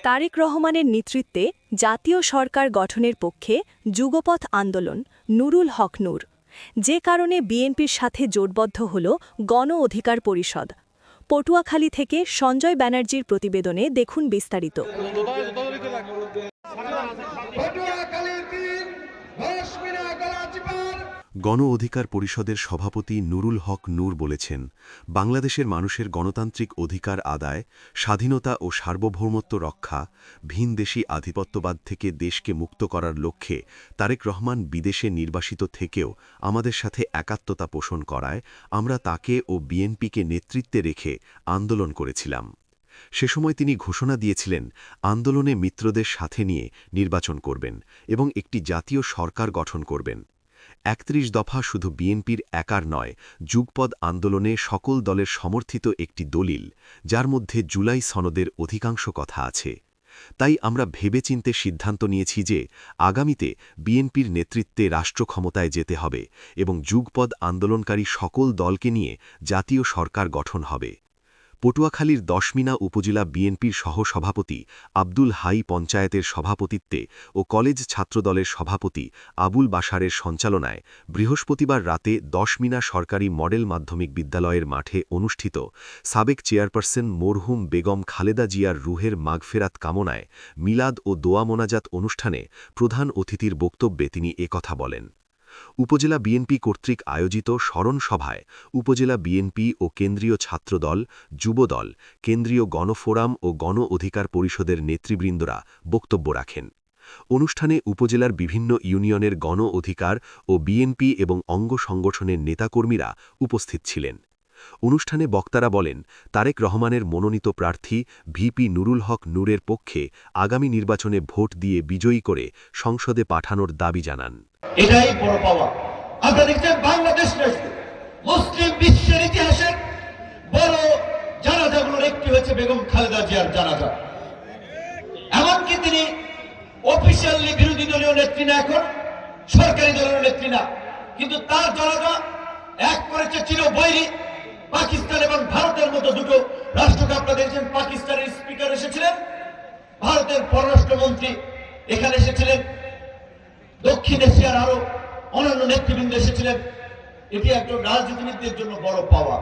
তারেক রহমানের নেতৃত্বে জাতীয় সরকার গঠনের পক্ষে যুগপথ আন্দোলন নুরুল হক নূর, যে কারণে বিএনপির সাথে জোটবদ্ধ হল গণ অধিকার পরিষদ। পটুয়াখালী থেকে সঞ্জয় ব্যানার্জির প্রতিবেদনে দেখুন বিস্তারিত। গণ অধিকার পরিষদের সভাপতি নুরুল হক নূর বলেছেন, বাংলাদেশের মানুষের গণতান্ত্রিক অধিকার আদায়, স্বাধীনতা ও সার্বভৌমত্ব রক্ষা, ভিনদেশী আধিপত্যবাদ থেকে দেশকে মুক্ত করার লক্ষ্যে তারেক রহমান বিদেশে নির্বাসিত থেকেও আমাদের সাথে একাত্মতা পোষণ করায় আমরা তাকে ও বিএনপিকে নেতৃত্বে রেখে আন্দোলন করেছিলাম। সে সময় তিনি ঘোষণা দিয়েছিলেন আন্দোলনে মিত্রদের সাথে নিয়ে নির্বাচন করবেন এবং একটি জাতীয় সরকার গঠন করবেন। ৩১ দফা শুধু বিএনপির একার নয়, যুগপৎ আন্দোলনে সকল দলের সমর্থিত একটি দলিল, যার মধ্যে জুলাই সনদের অধিকাংশ কথা আছে। তাই আমরা ভেবেচিন্তে সিদ্ধান্ত নিয়েছি যে আগামীতে বিএনপির নেতৃত্বে রাষ্ট্র ক্ষমতায় যেতে হবে এবং যুগপৎ আন্দোলনকারী সকল দলকে নিয়ে জাতীয় সরকার গঠন হবে। পটুয়াখালীর দশমিনা উপজেলা বিএনপির সহসভাপতি আব্দুল হাই পঞ্চায়েতের সভাপতিত্বে ও কলেজ ছাত্রদলের সভাপতি আবুল বাশারের সঞ্চালনায় বৃহস্পতিবার রাতে দশমিনা সরকারি মডেল মাধ্যমিক বিদ্যালয়ের মাঠে অনুষ্ঠিত সাবেক চেয়ারপারসন মরহুম বেগম খালেদা জিয়ার রুহের মাগফেরাত কামনায় মিলাদ ও দোয়া মোনাজাত অনুষ্ঠানে প্রধান অতিথির বক্তব্যে তিনি একথা বলেন। উপজেলা বিএনপি কর্তৃক আয়োজিত স্মরণ সভায় উপজেলা বিএনপি ও কেন্দ্রীয় ছাত্রদল, যুবদল, কেন্দ্রীয় গণফোরাম ও গণ অধিকার পরিষদের নেতৃবৃন্দরা বক্তব্য রাখেন। অনুষ্ঠানে উপজেলার বিভিন্ন ইউনিয়নের গণ অধিকার ও বিএনপি এবং অঙ্গ সংগঠনের নেতাকর্মীরা উপস্থিত ছিলেন। অনুষ্ঠানে বক্তারা বলেন, তারেক রহমানের মনোনীত প্রার্থী ভিপি নুরুল হক নূরের পক্ষে আগামী নির্বাচনে ভোট দিয়ে বিজয়ী করে সংসদে পাঠানোর দাবি জানান। এটাই বড় পাওয়া। আপনারা দেখছেন বাংলাদেশ মুসলিম বিশ্বের ইতিহাসের বড় জানাজাগুলোর একটি হচ্ছে বেগম খালেদা জিয়ার জানাজা। এমনকি তিনি অফিসিয়ালি বিরোধী দলীয় নেত্রী না, এখন সরকারি দলীয় নেত্রী না, কিন্তু তার জানাজা এক করেছে চিরবৈরী পাকিস্তান এবং ভারতের মতো দুটো রাষ্ট্রকে। আপনারা দেখছেন পাকিস্তানের স্পিকার এসেছিলেন, ভারতের পররাষ্ট্রমন্ত্রী এখানে এসেছিলেন, দক্ষিণ এশিয়ার আরো অন্যান্য নেতৃবৃন্দ এসেছিলেন। এটি একজন রাজনীতিবিদদের জন্য বড় পাওয়া।